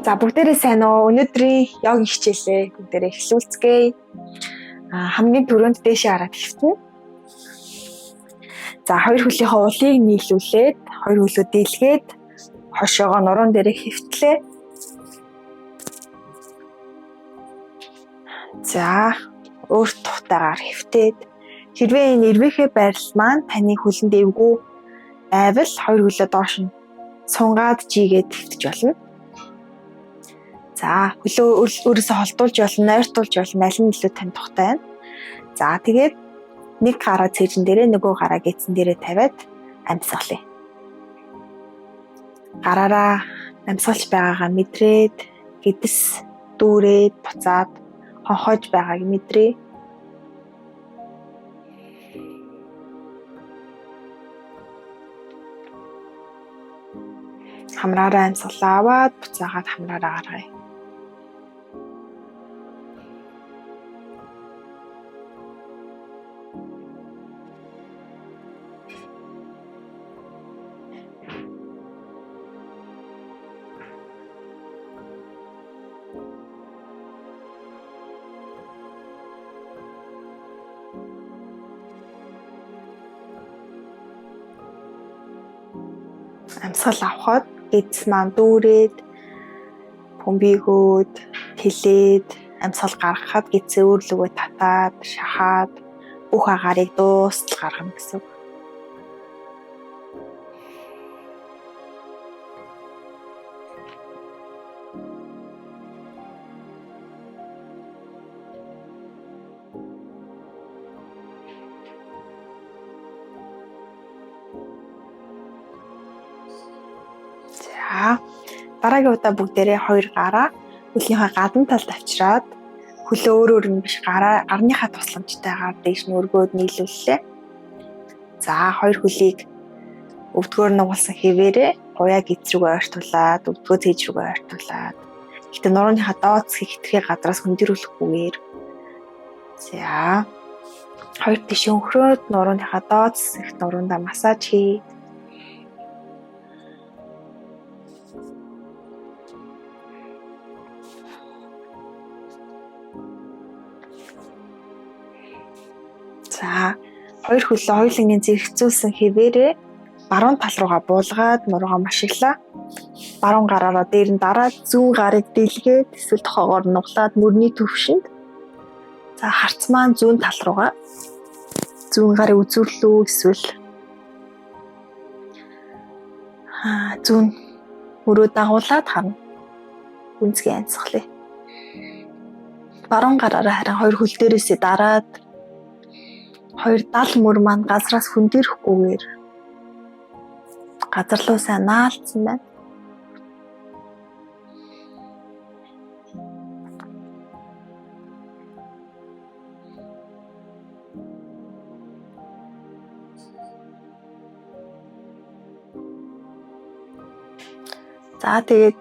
За бүгдээрээ сайн уу? Өнөөдрийн йогийн хичээлээ бүгдээрээ эхлүүлцгээе. Хамгийн түрүүнд дээшээ хараад хэвтэнэ. За хоёр хөлийнхөө улыг нийлүүлээд хоёр хөлөө дийлгээд хошоогоо нуруунд дээрээ хэвтлээ. За өөрт тухтайгаар хэвтээд хэрвээ энэ эрвээхээ байрал маань таны хөлөнд эвгүй байвал хоёр хөлөө доош нь сунгаад жигээд хэвтэж болно. За хөлөө өөрөөсөө холдуулж болно, нойртуулж болно, аль нь илүү тань тухтай байна. За тэгээд нэг гараа цэжин дээрээ нөгөө гараа гидсэн дээрээ тавиад амьсгалъя. Гараараа амьсгалж байгаагаа мэдрээд гидс дүүрээд буцаад хонхойж байгааг мэдрээ. Хамраараа амьсгалаа аваад буцаагаад хамраараа гаргая. Амьсгал авахад гидс маань дүүрээд бөмбөгөөд тэлээд амьсгал гаргахад гидсээ өөрлөгөө татаад шахаад бүх агаарыг дуустал гаргана гэсэн үг. Дараагийн удаа бүгдээрээ хоёр гараа хөлийнхөө гадна талд авчираад хөлөө өөр нь биш гарныхаа тусламжтайгаар дээш нь өргөөд нийлүүллээ. За хоёр хөлийг өвдгөөр нугалсан хэвээрээ гуяа гидс рүүгээ ойртуулад, өвдгөө цээж рүүгээ ойртуулад. Гэтэ нурууныхаа доод хэсгийг хитрхи гадраас хөндөрүүлэхгүйгээр. За хоёр тишээ өнхрөөд нурууныхаа доод хэсэгт нуруундаа массаж хий. За хоёр хөлөө хоёулангийн зэрэгцүүлсэн хэвээрээ баруун тал руугаа буулгаад нуруугаа машиглаа. Баруун гараараа дээр нь дараад зүүн гарыг дийлгээд эсвэл тохоогоор нуглаад мөрний төвшөнд. За харц маань зүүн тал руугаа зүүн гарыг үзүүллүү эсвэл зүүн мөрөө дагуулад харна. Гүнзгий амьсгалъя. Баруун гараараа харин хоёр хөл дээрээсээ дараад хоёр дал мөр маань газраас хөндөрөхгүйгээр газар руу сайн наалцсан байна. За тэгээд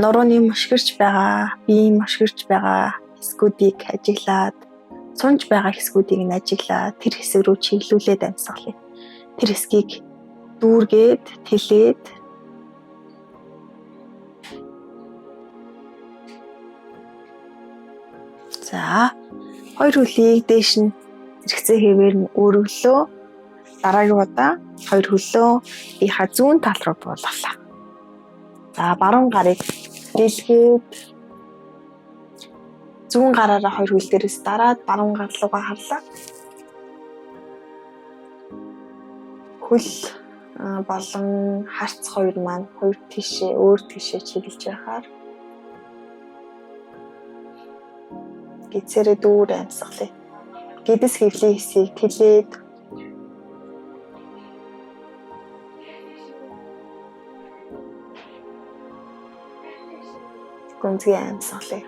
нурууны мушгирч байгаа, биеийн мушгирч байгаа хэсгүүдийг ажиглаад сунж байгаа хэсгүүдийг нь ажиглаад тэр хэсэг рүү чиглүүлээд амьсгалъя. Тэр хэсгийг дүүргээд тэлээд за хоёр хөлийг дээш нь зэрэгцээ хэвээр нь өргөлөө. Дараагийн удаа хоёр хөлөө ихаа зүүн тал руу буулгалаа. За баруун гарыг дийлгээд зүүн гараараа хоёр хөл дээрээс дараад баруун гар руугаа харлаа. Хөл болон харц хоёр маань хоёр тишээ өөр тишээ чиглэж байхаар гидсэрээ дүүр амьсгалъя. Гидс хэвлийн хэсгийг тэлээд гүнзгий амьсгалъя.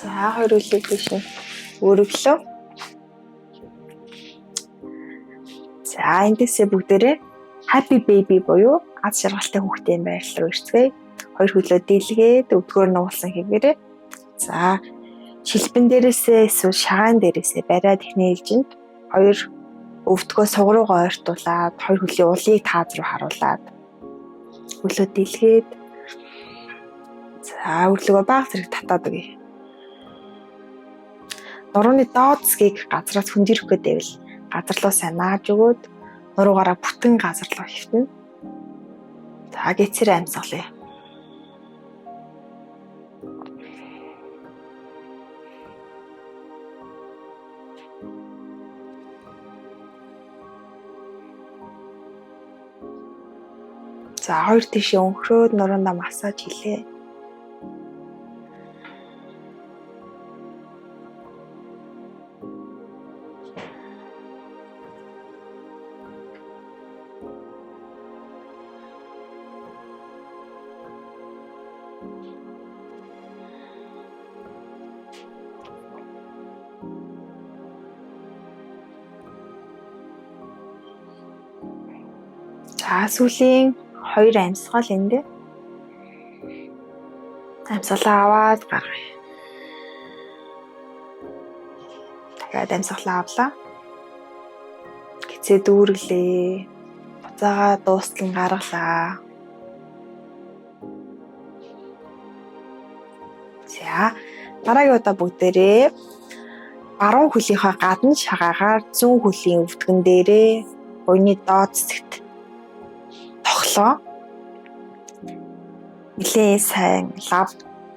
За хоёр хөлийг тийш нь өргөлөө. За эндээсээ бүгдээрээ happy baby буюу аз жаргалтай хүүхдийн байрлал руу ирцгээе. Хоёр хөлөө дийлгээд өвдгөөр нугалсан хэвээрээ. За шилбэн дээрээсээ эсвэл шагаан дээрээсээ бариад ихний ээлжинд хоёр өвдгөө суг руугаа ойртуулад хоёр хөлийн улыг таад руу харуулад хөлөө дийлгээд за өрлөгөө бага зэрэг татаад өгье. Нурууны доод зэгийг газраас хөндөөрөх гэдэвэл газар руу сайн нааж өгөөд нуруугаараа бүтэн газар руу хөвтнө. За гэцэр амьсгалъя. За хоёр тишээ өнхрөөд нуруундаа массаж хийлээ. За сүүлийн хоёр амьсгал эндээ. Амьсгалаа аваад гаргая. Дахиад амьсгалаа авлаа. Гэцээ дүүрлээ. Буцаага дуустал гаргалаа. За дараагийн удаа бүгдээрээ баруун хөлийнхөө гадна шагаагаар зүүн хөлийн өвдгөн дээрээ буйны доод зэгт тоглоо. Нилээн сайн лав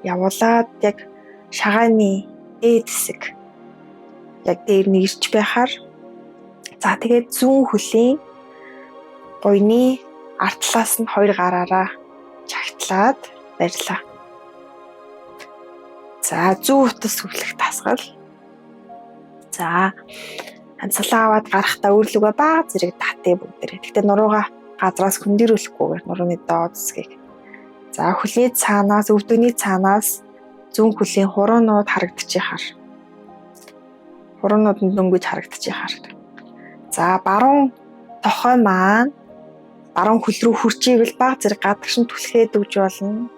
явуулаад яг шагааны дээд хэсэг яг дээр нь ирж байхаар за тэгээд зүүн хөлийн буйны ард талаас нь хоёр гараараа чагтлаад барьлаа. За зүүн утас сүглэх тасгал. За амьсгалаа аваад гарахдаа өөрлөгөө бага зэрэг татъя бүгдээрээ. Тэгтээ нуруугаа газраас хөндөөрүүлэхгүйгээр нурууны доод хэсгийг. За хөлийн цаанаас өвдөгний цаанаас зүүн хөлийн хуруунууд харагдчихаар. Хуруунууд нь дөнгөж харагдчихаар. За баруун тохой маань баруун хөл рүү хурж ивэл бага зэрэг гадагшин түлхээд өгж болно.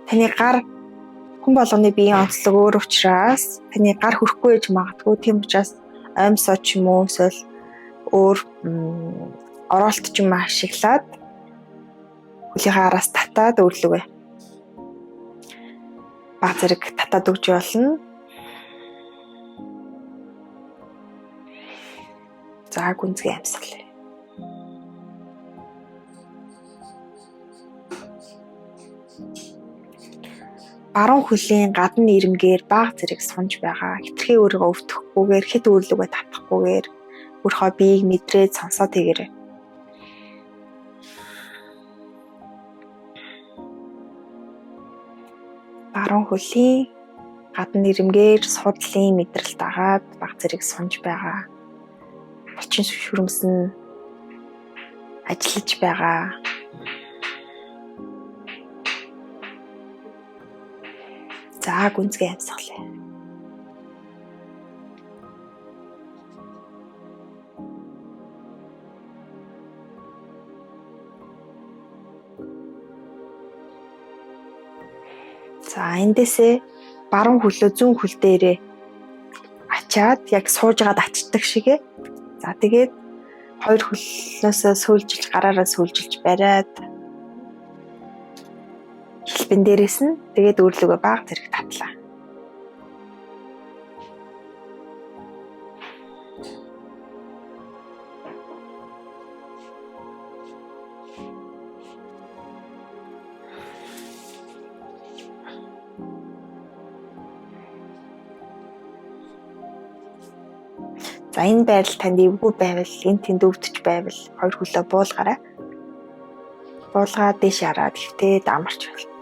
Таны гар хүн болгоны биеийн онцлог өөр учраас таны гар хөрөхгүй гэж магадгүй. Тийм учраас оймсоо ч юм уу эсвэл өөр оролт ч юм ашиглаад хөлийнхээ араас татаад өөрлөгөө бага зэрэг татаад өгч болно. За гүнзгий амьсгал. Баруун хөлийн гадна ирмгээр бага зэрэг сунж байгаа. Хитрхи өөрийгөө өвтөхгүйгээр хэд өөрлөгөө татахгүйгээр өөрийнхөө биеийг мэдрээд сонсоод тэгээрэй. Баруун хөлийн гадна ирмгээр судлалын мэдрэл дагаад бага зэрэг сунж байгаа. Булчин шүрмс нь ажиллаж байгаа. За гүнзгий амьсгалъя. За эндээсээ баруун хөлөө зүүн хөл дээрээ ачаад яг суужгаад ачдаг шигэ. За тэгээд хоёр хөлөөсөө сүүлжилж гараараа сүүлжилж бариад шилбэн дээрээс нь тэгээд өөрлөгөө бага зэрэг татлаа. За энэ байрал танд эвгүй байвал энэ тэнд өвдөж байвал хоёр хөлөө буулгаарай. Буулгаад дэш хараад хэвтээд амарч байна.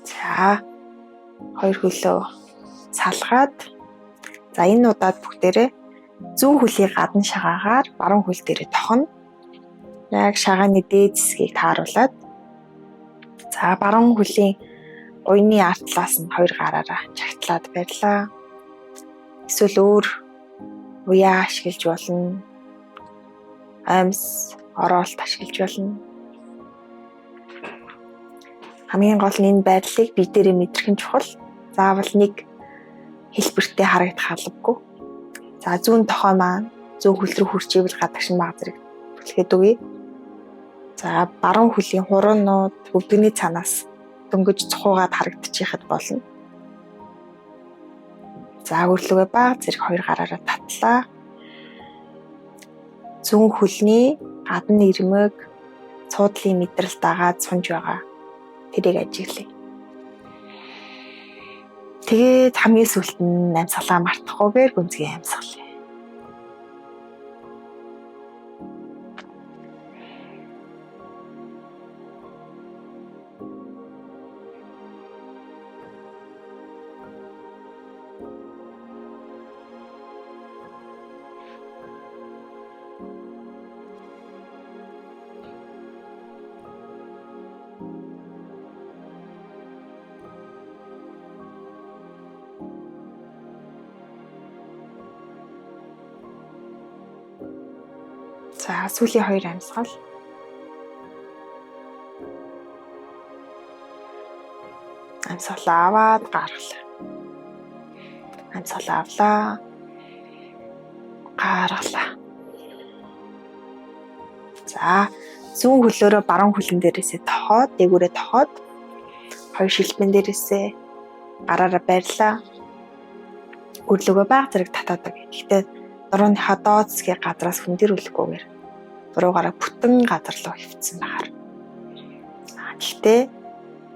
За хоёр хөлөө салгаад За энэ удаад бүгдээрээ зүүн хөлийг гадна шагаагаар баруун хөл дээрээ тохно. Яг шагааны дээд хэсгийг тааруулаад за баруун хөлийн уяны арт талаас нь хоёр гараараа чагтлаад барьлаа. Эсвэл өөр уяа ашиглаж болно. Амьс ороолт ашиглаж болно. Хамгийн гол нь энэ байдлыг бие дээрээ мэдрэх нь чухал. Заавал нэг хэлбэртэй харагдах албагүй. За зүүн тохой маань зүүн хөл рүү хурж ивэл гадагш нь баг зэрэг түлхээд үгүй. За баруун хөлийн хуруунууд өвдөгний цанаас дөнгөж цухуугаад харагдчихад болно. За өрлөгөө баг зэрэг хоёр гараараа татлаа. Зүүн хөлний гадна ирмэг цуудлын мэдрэл дагаад сунж байгаа. Тэрийг ажиглая. Тэгээд хамгийн сүүлд нь амьсгалаа мартахгүйгээр гүнзгий амьсгалъя. За сүүлийн хоёр амьсгал. Амьсгалаа аваад гаргалаа. Амьсгалаа авлаа. Гаргалаа. За зүүн хөлөөрөө баруун хөлн дээрээсээ тохоод, дээгүүрээ тохоод хоёр шилбэн дээрээсээ гараараа барьлаа. Өрлөгөө баг зэрэг татаадаг. Гэхдээ дурууныхаа доод хэсгийн газраас хүндэрүүлэхгүйгээр дуруугаараа бүтэн газар руу хөвцсөн байхаар. Гэхдээ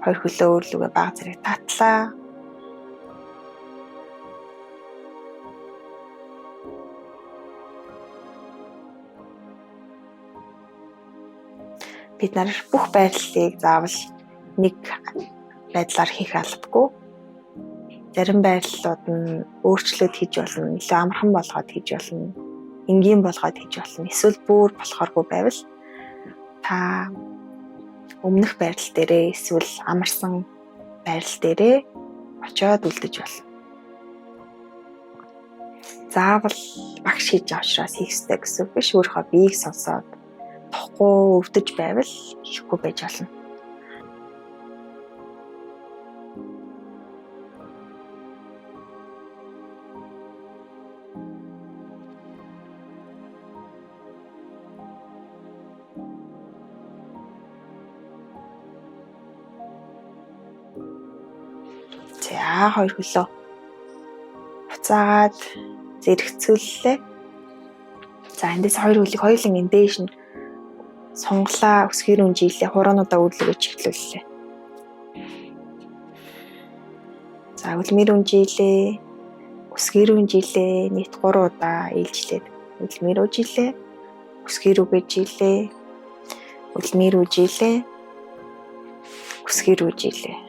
хоёр хөлөө өрлөгөө баг зэрэг татлаа. Бид нар бүх байрлалыг заавал нэг байдлаар хийх албагүй. Зарим байрлалууд нь өөрчлөлт хийж болно, илүү амархан болгоод хийж болно, энгийн болгоод хийж болно. Эсвэл бүр болохооргүй байвал та өмнөх байрлал дээрээ эсвэл амарсан байрлал дээрээ очиод үлдэж болно. Заавал багш хийж авчраас хийх ёстой гэсэн биш, өөрийнхөө биеийг сонсоод тохгүй өвдөж байвал хийхгүй байж болно. За хоёр хөлөө буцаагаад зэрэгцүүллээ. За эндээс хоёр хөлийг хоёулын эндээш нь сунглаа, өсгөр үнжийлээ, хураануудаа өрлөгөө чиглүүллээ. За үлмэр үнжийлээ, өсгөр үнжийлээ, нийт 3 удаа ээлжлээд үлмэр үжилээ, өсгөр үгээжилээ, үлмэр үжилээ, өсгөр үжилээ.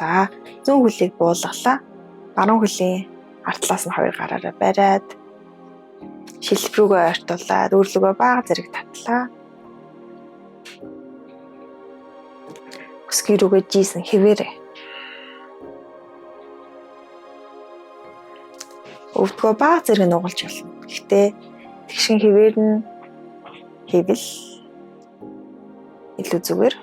За зүүн хөлийг буулгалаа. Баруун хөлийн артлаас нь хоёр гараараа бариад шилбэг рүүгээ ойртуулаад өрлөгөө бага зэрэг татлаа. Өсгөр рүүгээ жийсэн хэвээрээ. Өвдгөө бага зэрэг нугалж болно. Гэхдээ тэгшин хэвээр нь хэвэл илүү зүгээр.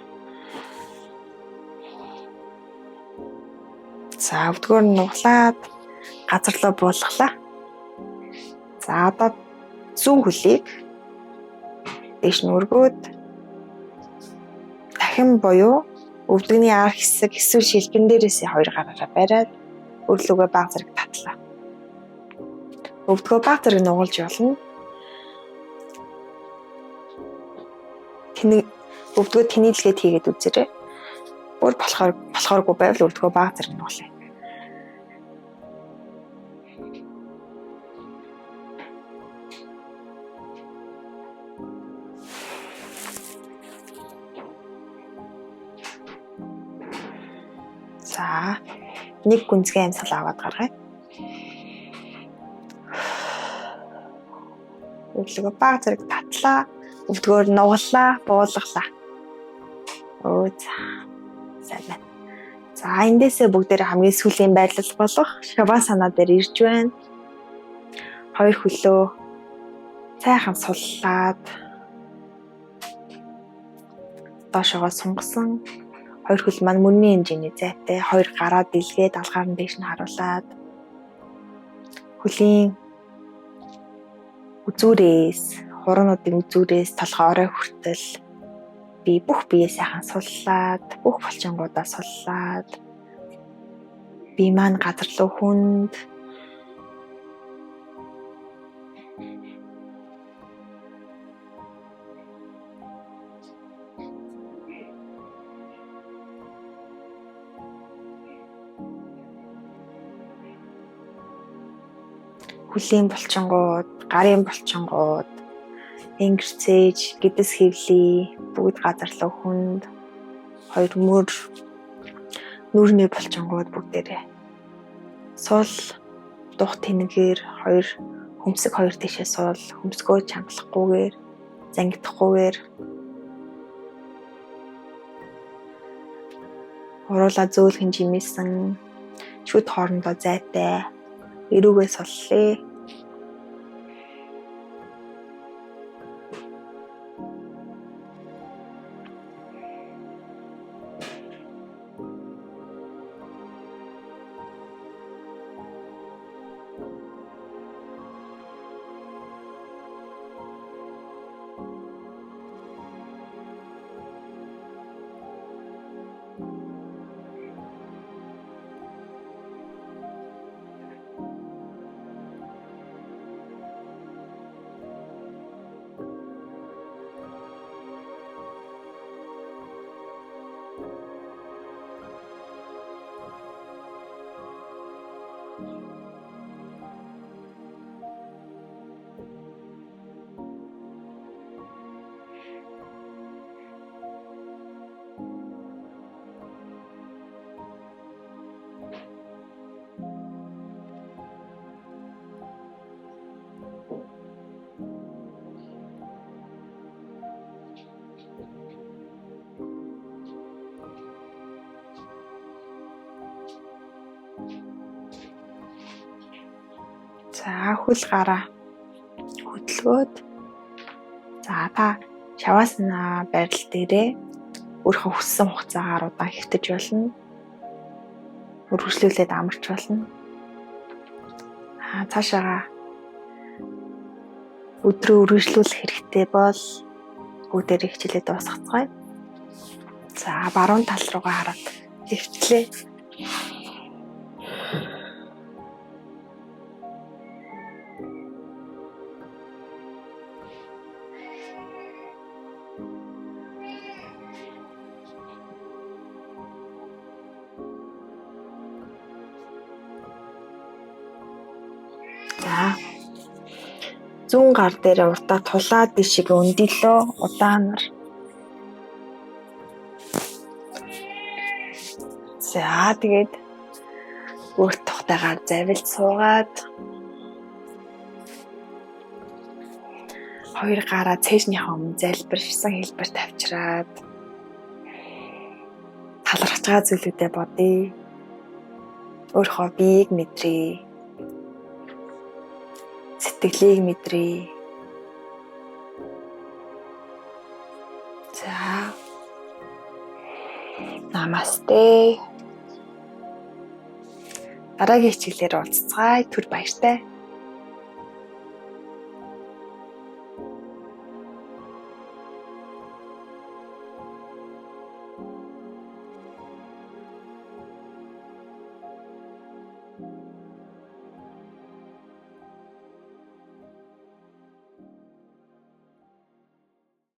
За өвдгөөр нь нуглаад газарлаа буулгалаа. За одоо зүүн хөлийг дээш нь өргөөд дахин буюу өвдөгний арх хэсэг эсвэл шилбэн дээрээсээ хоёр гараараа бариад өрлөгөө бага зэрэг татлаа. Өвдгөө бага зэрэг нугалж болно. Өвдгөө тэнийдлгээд хийгээд үзээрэй. Өөр болохооргүй байвал өвдгөө бага зэрэг нуглая. За Нэг гүнзгий амьсгал аваад гаргая. Өглөө баг зэрэг татлаа. Өвдгөөр нугалаа, буулгалаа. Сайн байна. За эндээсээ бүгдээр хамгийн сүүлийн байрлал болох шавасана дээр ирж байна. Хоёр хөлөө сайхан суллаад доошогоо сунгасан. Хоёр хөл маань мөрний хэмжээний зайтай. Хоёр гараа дэлгээд алгаар нь дээш нь харуулад хөлийн үзүүрээс, хуруунуудын үзүүрээс толгой орой хүртэл би бүх биеэ сайхан суллаад, бүх булчингуудаа суллаад би маань газар руу хүнд хөлийн булчингууд, гарын булчингууд, энгэрцээж, гэдэс хэвлий бүгд газар руу хүнд хоёр нүрний булчингууд бүгдээрээ сул дух тэнэгээр хоёр хөмсг хоёр тишээ суул хөмсгөө чамлахгүйгээр зангидахгүйгээр уруулаа зөөлхөн жимээсэн шүд хоорондоо зайтай эрүүгээ суллаа. За хөл гараа хөдөлгөөд за та шавасана байрал дээрээ өөрийнхөө хүссэн хугацаагаар удаан хэвтэж болно. Үргэлжлүүлээд амарч болно. Цаашаага өдрөө үргэлжлүүлэх хэрэгтэй бол бүгдээр хичээлээ дуусгацгаая. За баруун тал руугаа хараад хэвтлээ. Зүүн гар дээр уртаа тулаад ишиг өндөлөө удаанаар. За тэгээд өөрт тухтайгаар завилж суугаад хоёр гараа цээжнийхээ өмнө залбирсан хэлбэр тавьчраад талархаж байгаа зүйлүүдэд бодъё. Өөрийнхөө биеийг мэдрээ. Сэтгэлийг мэдрээ. За. Намасте. Дараагийн хичээлээр уулзцгаая. Түр баяртай.